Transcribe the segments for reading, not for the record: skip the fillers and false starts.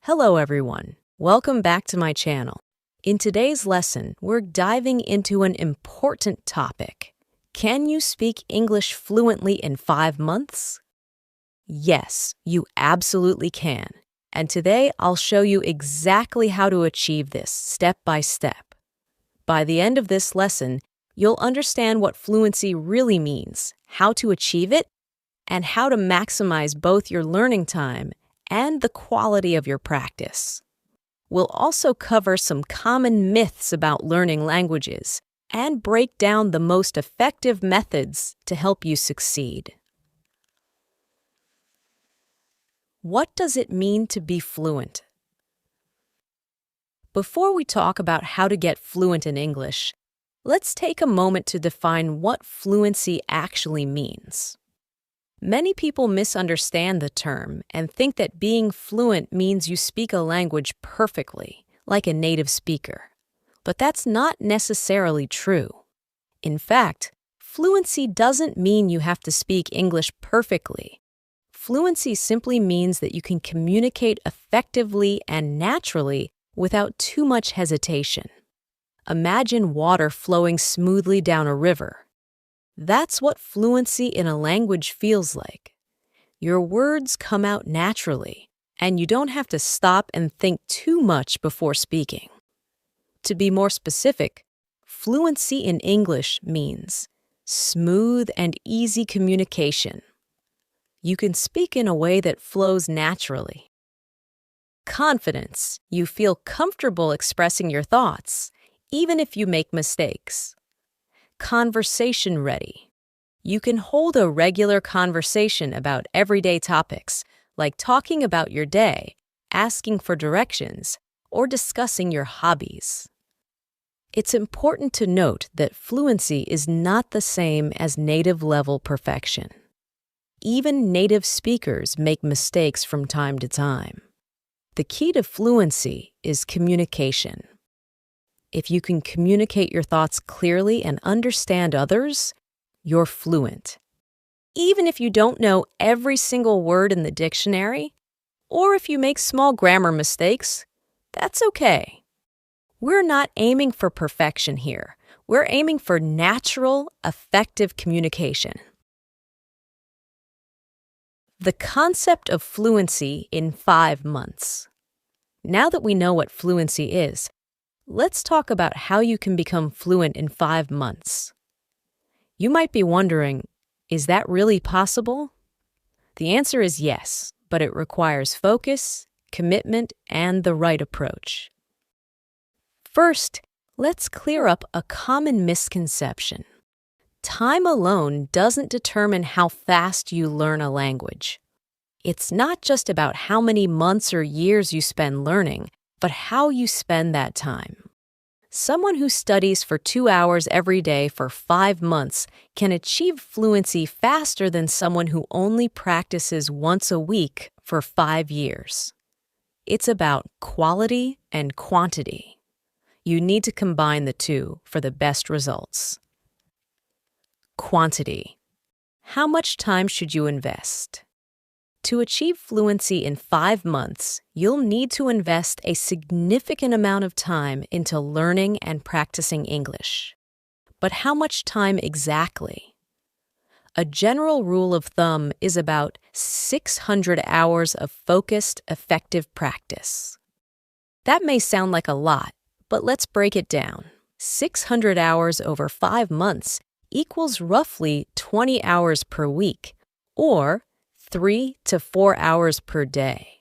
Hello everyone, welcome back to my channel. In today's lesson, we're diving into an important topic. Can you speak English fluently in 5 months? Yes, you absolutely can. And today I'll show you exactly how to achieve this step by step. By the end of this lesson, you'll understand what fluency really means, how to achieve it, and how to maximize both your learning time and the quality of your practice. We'll also cover some common myths about learning languages and break down the most effective methods to help you succeed. What does it mean to be fluent? Before we talk about how to get fluent in English, let's take a moment to define what fluency actually means. Many people misunderstand the term and think that being fluent means you speak a language perfectly, like a native speaker. But that's not necessarily true. In fact, fluency doesn't mean you have to speak English perfectly. Fluency simply means that you can communicate effectively and naturally without too much hesitation. Imagine water flowing smoothly down a river. That's what fluency in a language feels like. Your words come out naturally, and you don't have to stop and think too much before speaking. To be more specific, fluency in English means smooth and easy communication. You can speak in a way that flows naturally. Confidence, you feel comfortable expressing your thoughts, even if you make mistakes. Conversation ready. You can hold a regular conversation about everyday topics, like talking about your day, asking for directions, or discussing your hobbies. It's important to note that fluency is not the same as native-level perfection. Even native speakers make mistakes from time to time. The key to fluency is communication. If you can communicate your thoughts clearly and understand others, you're fluent. Even if you don't know every single word in the dictionary, or if you make small grammar mistakes, that's okay. We're not aiming for perfection here. We're aiming for natural, effective communication. The concept of fluency in 5 months. Now that we know what fluency is, let's talk about how you can become fluent in 5 months. You might be wondering, is that really possible? The answer is yes, but it requires focus, commitment, and the right approach. First, let's clear up a common misconception. Time alone doesn't determine how fast you learn a language. It's not just about how many months or years you spend learning, but how you spend that time. Someone who studies for 2 hours every day for 5 months can achieve fluency faster than someone who only practices once a week for 5 years. It's about quality and quantity. You need to combine the two for the best results. Quantity. How much time should you invest? To achieve fluency in 5 months, you'll need to invest a significant amount of time into learning and practicing English. But how much time exactly? A general rule of thumb is about 600 hours of focused, effective practice. That may sound like a lot, but let's break it down. 600 hours over 5 months equals roughly 20 hours per week, or 3 to 4 hours per day.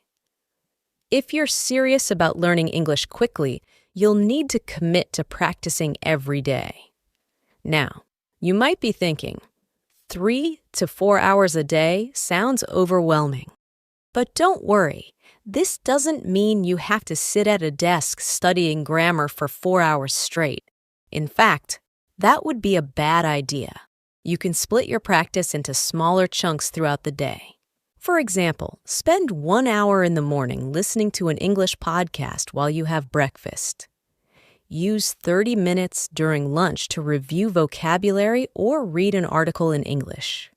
If you're serious about learning English quickly, you'll need to commit to practicing every day. Now, you might be thinking, 3 to 4 hours a day sounds overwhelming. But don't worry, this doesn't mean you have to sit at a desk studying grammar for 4 hours straight. In fact, that would be a bad idea. You can split your practice into smaller chunks throughout the day. For example, spend 1 hour in the morning listening to an English podcast while you have breakfast. Use 30 minutes during lunch to review vocabulary or read an article in English.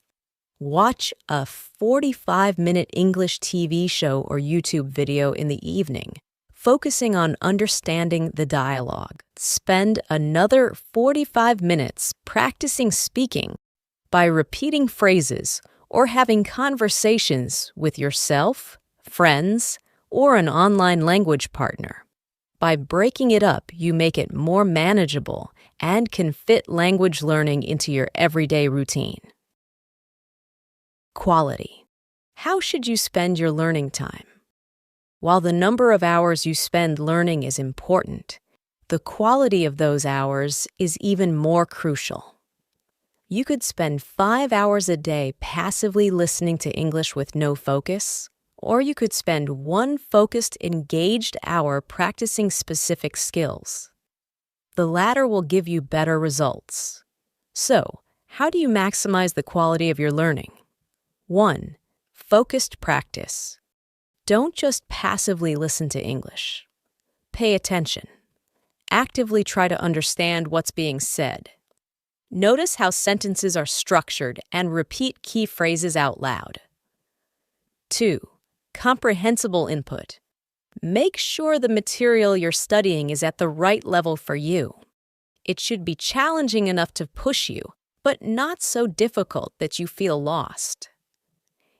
Watch a 45-minute English TV show or YouTube video in the evening, focusing on understanding the dialogue. Spend another 45 minutes practicing speaking by repeating phrases or having conversations with yourself, friends, or an online language partner. By breaking it up, you make it more manageable and can fit language learning into your everyday routine. Quality. How should you spend your learning time? While the number of hours you spend learning is important, the quality of those hours is even more crucial. You could spend 5 hours a day passively listening to English with no focus, or you could spend one focused, engaged hour practicing specific skills. The latter will give you better results. So, how do you maximize the quality of your learning? 1. Focused practice. Don't just passively listen to English. Pay attention. Actively try to understand what's being said. Notice how sentences are structured and repeat key phrases out loud. 2. Comprehensible input. Make sure the material you're studying is at the right level for you. It should be challenging enough to push you, but not so difficult that you feel lost.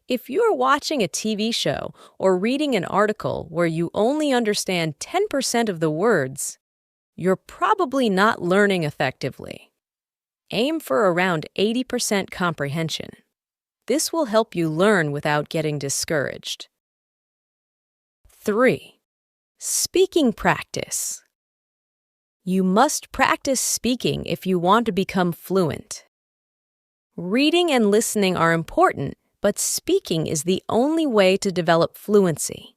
If you're watching a TV show or reading an article where you only understand 10% of the words, you're probably not learning effectively. Aim for around 80% comprehension. This will help you learn without getting discouraged. 3. Speaking practice. You must practice speaking if you want to become fluent. Reading and listening are important, but speaking is the only way to develop fluency.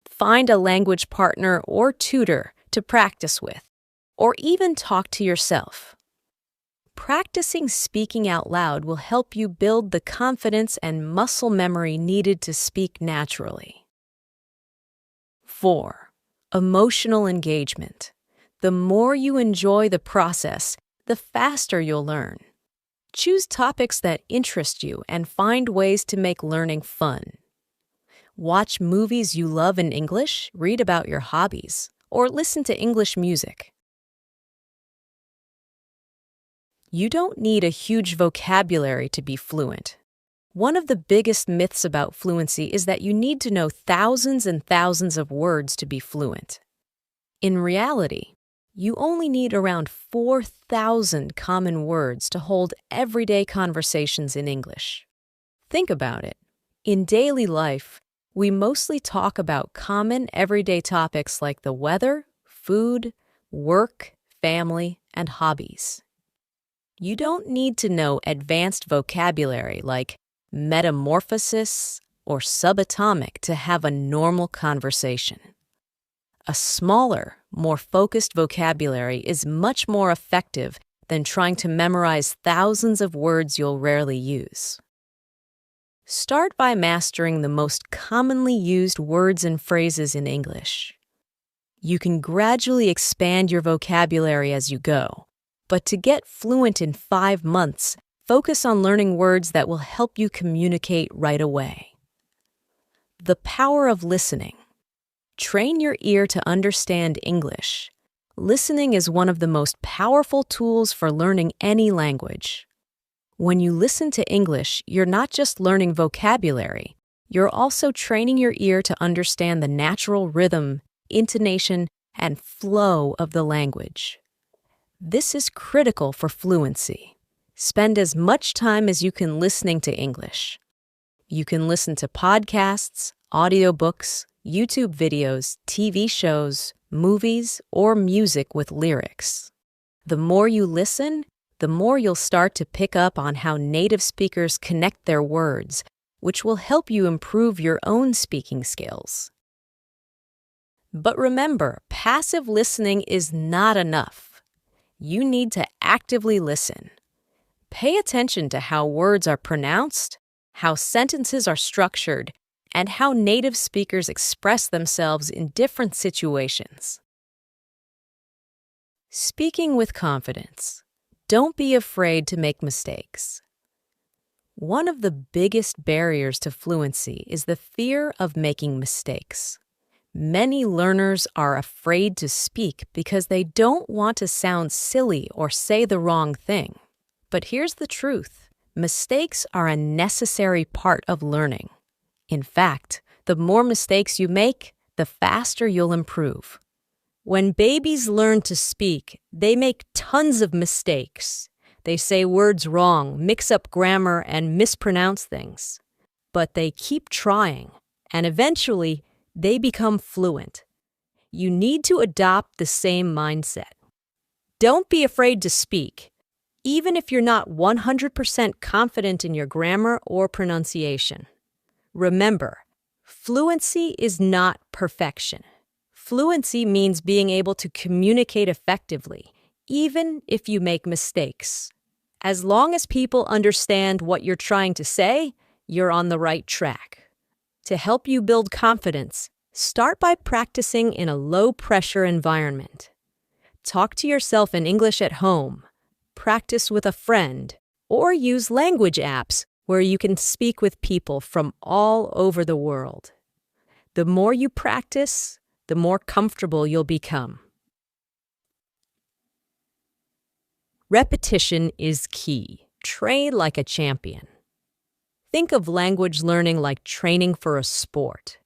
Find a language partner or tutor to practice with, or even talk to yourself. Practicing speaking out loud will help you build the confidence and muscle memory needed to speak naturally. 4. Emotional engagement. The more you enjoy the process, the faster you'll learn. Choose topics that interest you and find ways to make learning fun. Watch movies you love in English, read about your hobbies, or listen to English music. You don't need a huge vocabulary to be fluent. One of the biggest myths about fluency is that you need to know thousands and thousands of words to be fluent. In reality, you only need around 4,000 common words to hold everyday conversations in English. Think about it. In daily life, we mostly talk about common everyday topics like the weather, food, work, family, and hobbies. You don't need to know advanced vocabulary like metamorphosis or subatomic to have a normal conversation. A smaller, more focused vocabulary is much more effective than trying to memorize thousands of words you'll rarely use. Start by mastering the most commonly used words and phrases in English. You can gradually expand your vocabulary as you go, but to get fluent in 5 months, focus on learning words that will help you communicate right away. The power of listening. Train your ear to understand English. Listening is one of the most powerful tools for learning any language. When you listen to English, you're not just learning vocabulary, you're also training your ear to understand the natural rhythm, intonation, and flow of the language. This is critical for fluency. Spend as much time as you can listening to English. You can listen to podcasts, audiobooks, YouTube videos, TV shows, movies, or music with lyrics. The more you listen, the more you'll start to pick up on how native speakers connect their words, which will help you improve your own speaking skills. But remember, passive listening is not enough. You need to actively listen. Pay attention to how words are pronounced, how sentences are structured, and how native speakers express themselves in different situations. Speaking with confidence. Don't be afraid to make mistakes. One of the biggest barriers to fluency is the fear of making mistakes. Many learners are afraid to speak because they don't want to sound silly or say the wrong thing. But here's the truth. Mistakes are a necessary part of learning. In fact, the more mistakes you make, the faster you'll improve. When babies learn to speak, they make tons of mistakes. They say words wrong, mix up grammar, and mispronounce things. But they keep trying, and eventually, they become fluent. You need to adopt the same mindset. Don't be afraid to speak, even if you're not 100% confident in your grammar or pronunciation. Remember, fluency is not perfection. Fluency means being able to communicate effectively, even if you make mistakes. As long as people understand what you're trying to say, you're on the right track. To help you build confidence, start by practicing in a low-pressure environment. Talk to yourself in English at home, practice with a friend, or use language apps where you can speak with people from all over the world. The more you practice, the more comfortable you'll become. Repetition is key. Train like a champion. Think of language learning like training for a sport.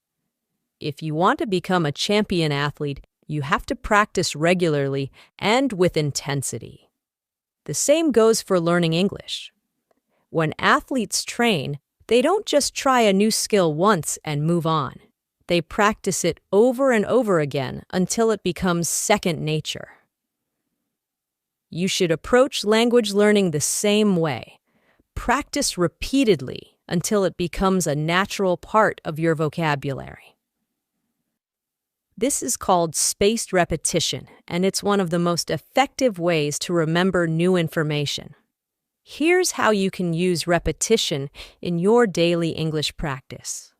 If you want to become a champion athlete, you have to practice regularly and with intensity. The same goes for learning English. When athletes train, they don't just try a new skill once and move on. They practice it over and over again until it becomes second nature. You should approach language learning the same way. Practice repeatedly until it becomes a natural part of your vocabulary. This is called spaced repetition, and it's one of the most effective ways to remember new information. Here's how you can use repetition in your daily English practice.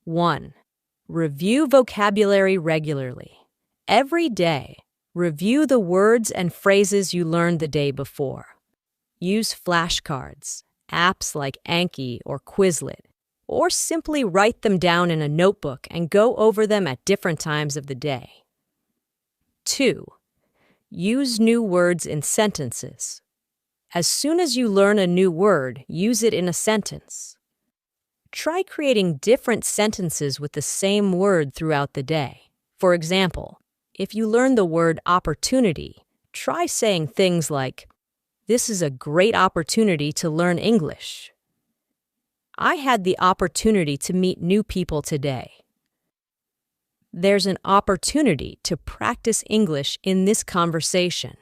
1. Review vocabulary regularly. Every day, review the words and phrases you learned the day before. Use flashcards, apps like Anki or Quizlet, or simply write them down in a notebook and go over them at different times of the day. 2. Use new words in sentences. As soon as you learn a new word, use it in a sentence. Try creating different sentences with the same word throughout the day. For example, if you learn the word opportunity, try saying things like, "This is a great opportunity to learn English." "I had the opportunity to meet new people today." There's an opportunity to practice English in this conversation.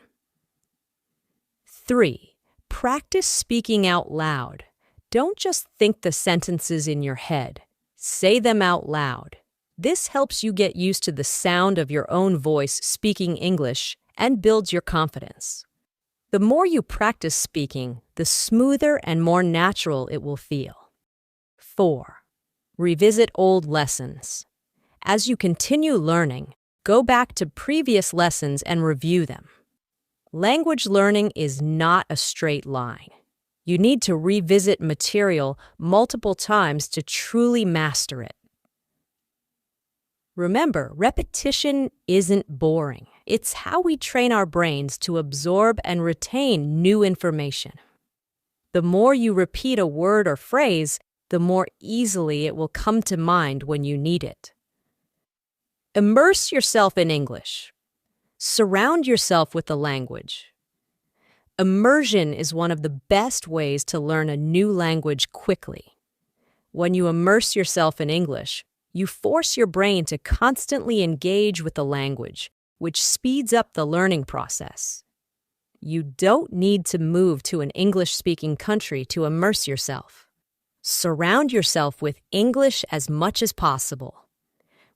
3. Practice speaking out loud. Don't just think the sentences in your head. Say them out loud. This helps you get used to the sound of your own voice speaking English and builds your confidence. The more you practice speaking, the smoother and more natural it will feel. 4. Revisit old lessons. As you continue learning, go back to previous lessons and review them. Language learning is not a straight line. You need to revisit material multiple times to truly master it. Remember, repetition isn't boring. It's how we train our brains to absorb and retain new information. The more you repeat a word or phrase, the more easily it will come to mind when you need it. Immerse yourself in English. Surround yourself with the language. Immersion is one of the best ways to learn a new language quickly. When you immerse yourself in English, you force your brain to constantly engage with the language, which speeds up the learning process. You don't need to move to an English-speaking country to immerse yourself. Surround yourself with English as much as possible.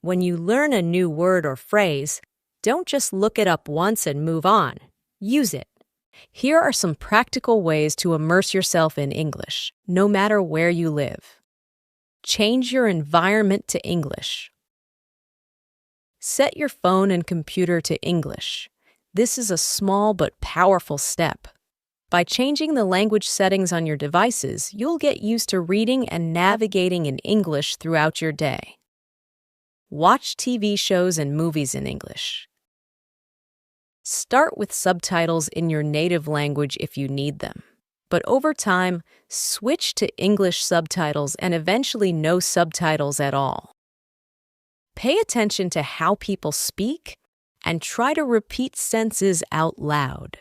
When you learn a new word or phrase, don't just look it up once and move on. Use it. Here are some practical ways to immerse yourself in English, no matter where you live. Change your environment to English. Set your phone and computer to English. This is a small but powerful step. By changing the language settings on your devices, you'll get used to reading and navigating in English throughout your day. Watch TV shows and movies in English. Start with subtitles in your native language if you need them, but over time, switch to English subtitles and eventually no subtitles at all. Pay attention to how people speak and try to repeat sentences out loud.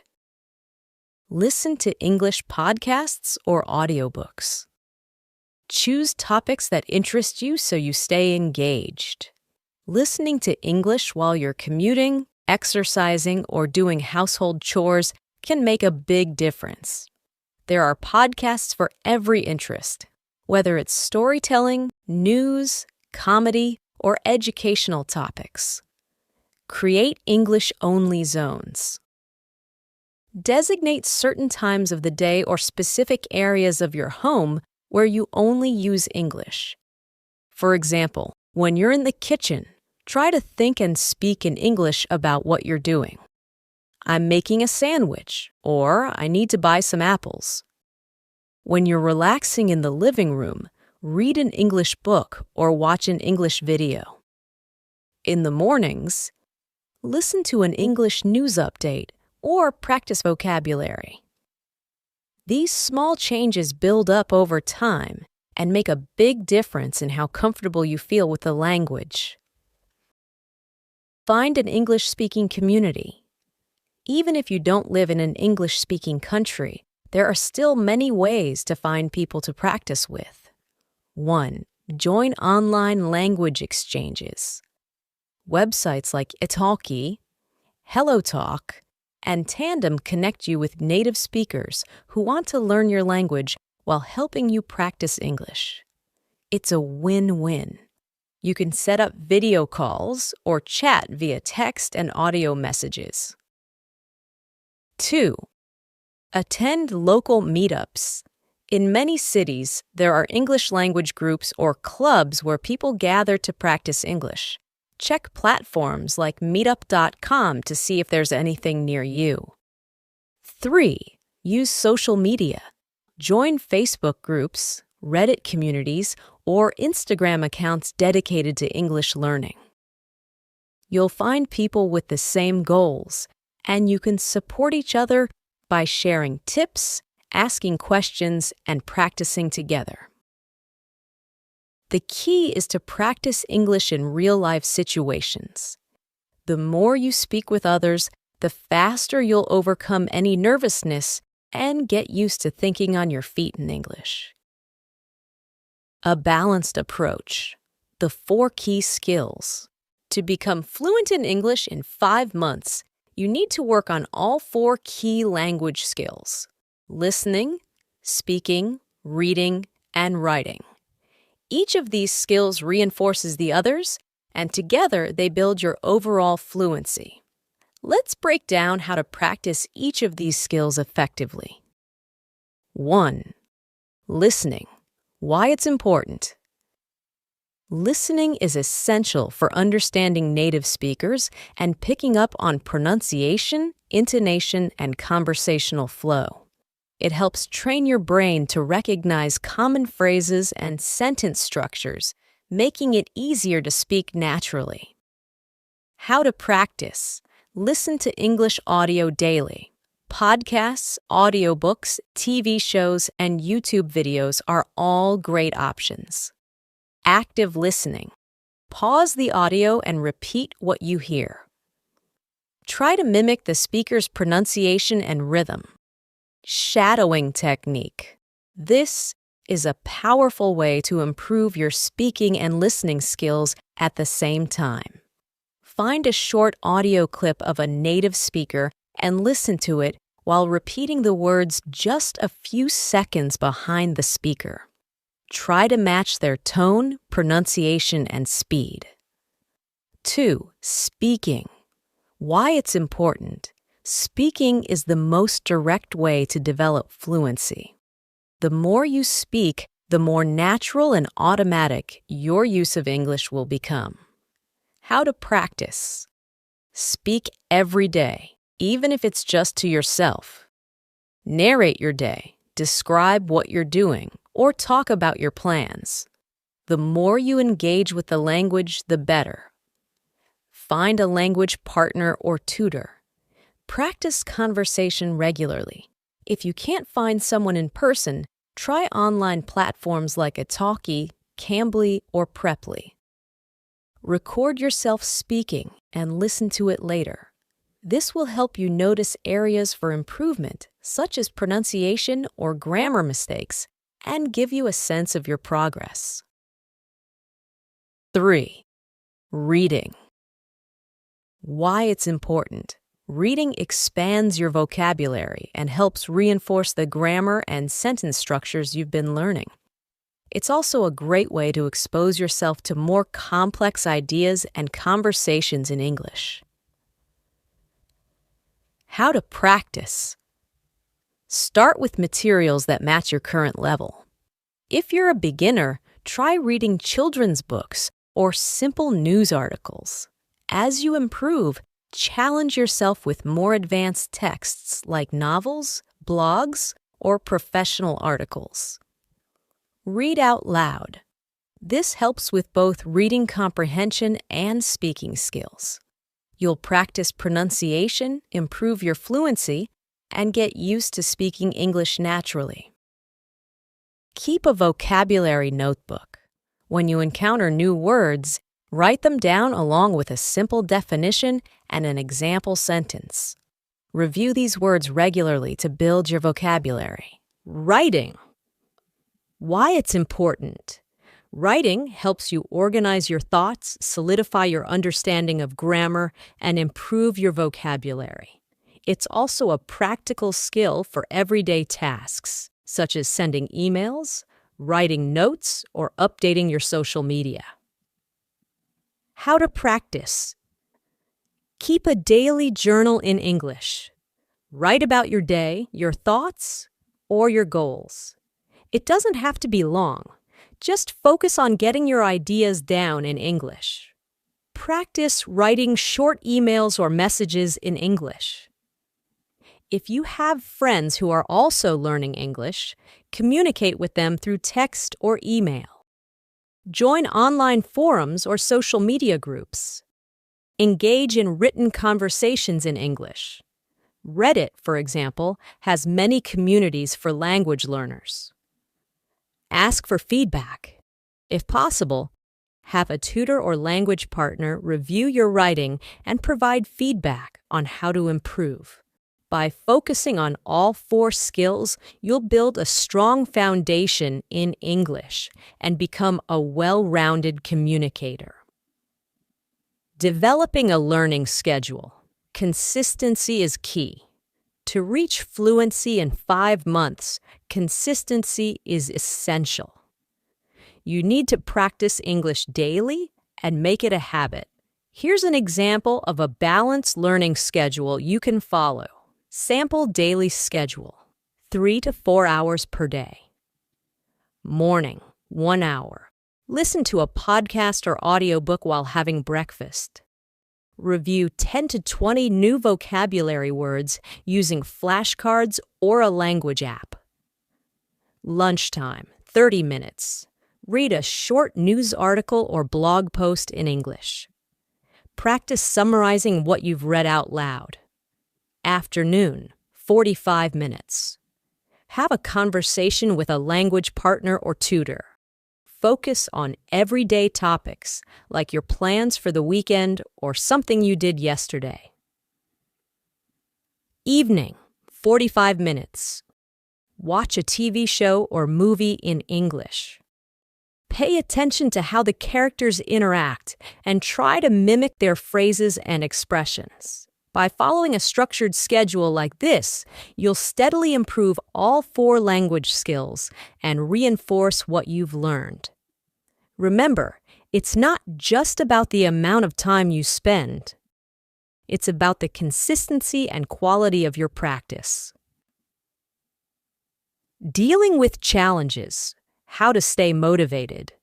Listen to English podcasts or audiobooks. Choose topics that interest you so you stay engaged. Listening to English while you're commuting, exercising, or doing household chores can make a big difference. There are podcasts for every interest, whether it's storytelling, news, comedy, or educational topics. Create English-only zones. Designate certain times of the day or specific areas of your home where you only use English. For example, when you're in the kitchen, try to think and speak in English about what you're doing. I'm making a sandwich, or I need to buy some apples. When you're relaxing in the living room, read an English book or watch an English video. In the mornings, listen to an English news update or practice vocabulary. These small changes build up over time and make a big difference in how comfortable you feel with the language. Find an English-speaking community. Even if you don't live in an English-speaking country, there are still many ways to find people to practice with. 1. Join online language exchanges. Websites like Italki, HelloTalk, and Tandem connect you with native speakers who want to learn your language while helping you practice English. It's a win-win. You can set up video calls or chat via text and audio messages. 2. Attend local meetups. In many cities, there are English language groups or clubs where people gather to practice English. Check platforms like meetup.com to see if there's anything near you. 3. Use social media. Join Facebook groups, Reddit communities, or Instagram accounts dedicated to English learning. You'll find people with the same goals, and you can support each other by sharing tips, asking questions, and practicing together. The key is to practice English in real-life situations. The more you speak with others, the faster you'll overcome any nervousness and get used to thinking on your feet in English. A balanced approach. The 4 key skills. To become fluent in English in 5 months, you need to work on all 4 key language skills: listening, speaking, reading, and writing. Each of these skills reinforces the others, and together they build your overall fluency. Let's break down how to practice each of these skills effectively. 1. Listening. Why it's important. Listening is essential for understanding native speakers and picking up on pronunciation, intonation, and conversational flow. It helps train your brain to recognize common phrases and sentence structures, making it easier to speak naturally. How to practice. Listen to English audio daily. Podcasts, audiobooks, TV shows, and YouTube videos are all great options. Active listening. Pause the audio and repeat what you hear. Try to mimic the speaker's pronunciation and rhythm. Shadowing technique. This is a powerful way to improve your speaking and listening skills at the same time. Find a short audio clip of a native speaker and listen to it while repeating the words just a few seconds behind the speaker. Try to match their tone, pronunciation, and speed. 2. Speaking. Why it's important. Speaking is the most direct way to develop fluency. The more you speak, the more natural and automatic your use of English will become. How to practice. Speak every day, even if it's just to yourself. Narrate your day, describe what you're doing, or talk about your plans. The more you engage with the language, the better. Find a language partner or tutor. Practice conversation regularly. If you can't find someone in person, try online platforms like Italki, Cambly, or Preply. Record yourself speaking and listen to it later. This will help you notice areas for improvement, such as pronunciation or grammar mistakes, and give you a sense of your progress. 3. Reading. Why it's important. Reading expands your vocabulary and helps reinforce the grammar and sentence structures you've been learning. It's also a great way to expose yourself to more complex ideas and conversations in English. How to practice. Start with materials that match your current level. If you're a beginner, try reading children's books or simple news articles. As you improve, challenge yourself with more advanced texts like novels, blogs, or professional articles. Read out loud. This helps with both reading comprehension and speaking skills. You'll practice pronunciation, improve your fluency, and get used to speaking English naturally. Keep a vocabulary notebook. When you encounter new words, write them down along with a simple definition and an example sentence. Review these words regularly to build your vocabulary. Writing. Why it's important. Writing helps you organize your thoughts, solidify your understanding of grammar, and improve your vocabulary. It's also a practical skill for everyday tasks, such as sending emails, writing notes, or updating your social media. How to practice. Keep a daily journal in English. Write about your day, your thoughts, or your goals. It doesn't have to be long. Just focus on getting your ideas down in English. Practice writing short emails or messages in English. If you have friends who are also learning English, communicate with them through text or email. Join online forums or social media groups. Engage in written conversations in English. Reddit, for example, has many communities for language learners. Ask for feedback. If possible, have a tutor or language partner review your writing and provide feedback on how to improve. By focusing on all 4 skills, you'll build a strong foundation in English and become a well-rounded communicator. Developing a learning schedule. Consistency is key. To reach fluency in 5 months, consistency is essential. You need to practice English daily and make it a habit. Here's an example of a balanced learning schedule you can follow. Sample daily schedule, 3 to 4 hours per day. Morning, 1 hour. Listen to a podcast or audiobook while having breakfast. Review 10 to 20 new vocabulary words using flashcards or a language app. Lunchtime, 30 minutes. Read a short news article or blog post in English. Practice summarizing what you've read out loud. Afternoon, 45 minutes. Have a conversation with a language partner or tutor. Focus on everyday topics, like your plans for the weekend or something you did yesterday. Evening, 45 minutes. Watch a TV show or movie in English. Pay attention to how the characters interact and try to mimic their phrases and expressions. By following a structured schedule like this, you'll steadily improve all 4 language skills and reinforce what you've learned. Remember, it's not just about the amount of time you spend. It's about the consistency and quality of your practice. Dealing with challenges. How to stay motivated.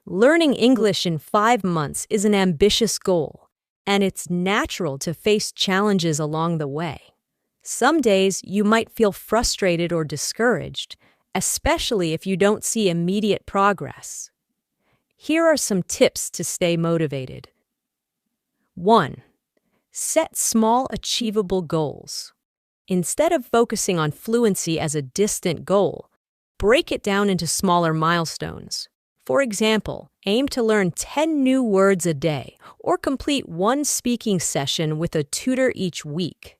Learning English in 5 months is an ambitious goal, and it's natural to face challenges along the way. Some days you might feel frustrated or discouraged, especially if you don't see immediate progress. Here are some tips to stay motivated. 1. Set small, achievable goals. Instead of focusing on fluency as a distant goal, break it down into smaller milestones. For example, aim to learn 10 new words a day or complete one speaking session with a tutor each week.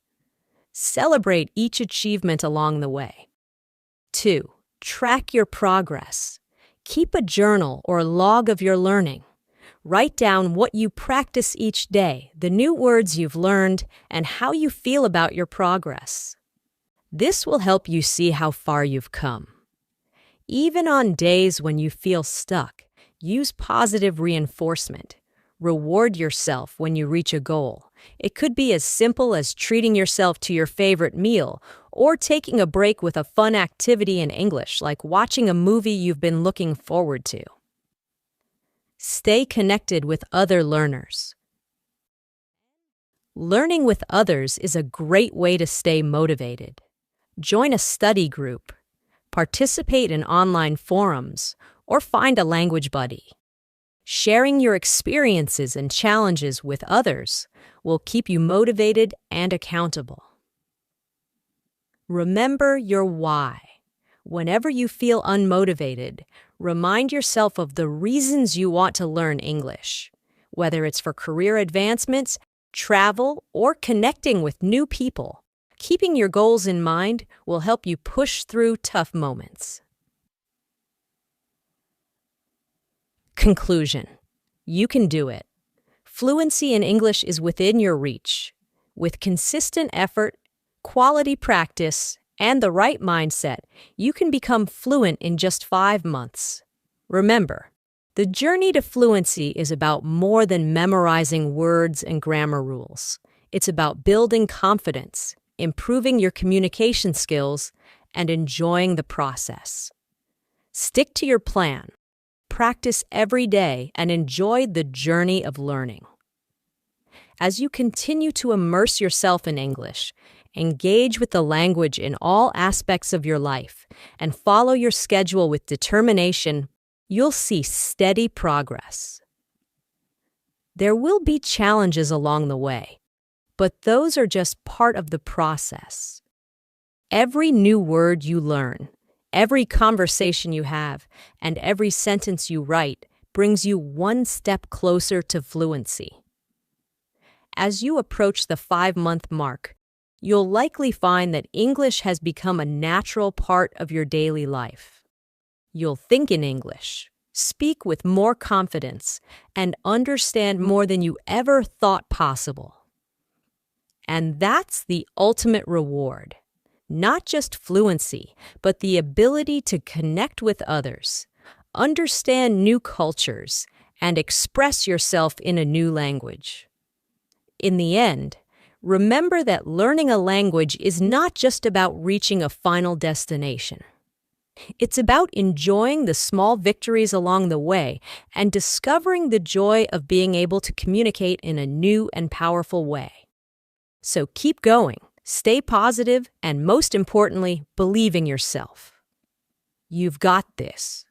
Celebrate each achievement along the way. 2. Track your progress. Keep a journal or log of your learning. Write down what you practice each day, the new words you've learned, and how you feel about your progress. This will help you see how far you've come. Even on days when you feel stuck, use positive reinforcement. Reward yourself when you reach a goal. It could be as simple as treating yourself to your favorite meal or taking a break with a fun activity in English, like watching a movie you've been looking forward to. Stay connected with other learners. Learning with others is a great way to stay motivated. Join a study group, participate in online forums, or find a language buddy. Sharing your experiences and challenges with others will keep you motivated and accountable. Remember your why. Whenever you feel unmotivated, remind yourself of the reasons you want to learn English, whether it's for career advancements, travel, or connecting with new people. Keeping your goals in mind will help you push through tough moments. Conclusion. You can do it. Fluency in English is within your reach. With consistent effort, quality practice, and the right mindset, you can become fluent in just 5 months. Remember, the journey to fluency is about more than memorizing words and grammar rules. It's about building confidence, improving your communication skills, and enjoying the process. Stick to your plan. Practice every day and enjoy the journey of learning. As you continue to immerse yourself in English, engage with the language in all aspects of your life, and follow your schedule with determination, you'll see steady progress. There will be challenges along the way, but those are just part of the process. Every new word you learn, every conversation you have, and every sentence you write brings you one step closer to fluency. As you approach the 5-month mark, you'll likely find that English has become a natural part of your daily life. You'll think in English, speak with more confidence, and understand more than you ever thought possible. And that's the ultimate reward. Not just fluency, but the ability to connect with others, understand new cultures, and express yourself in a new language. In the end, remember that learning a language is not just about reaching a final destination. It's about enjoying the small victories along the way and discovering the joy of being able to communicate in a new and powerful way. So keep going. Stay positive, and most importantly, believe in yourself. You've got this.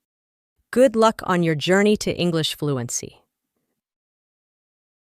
Good luck on your journey to English fluency.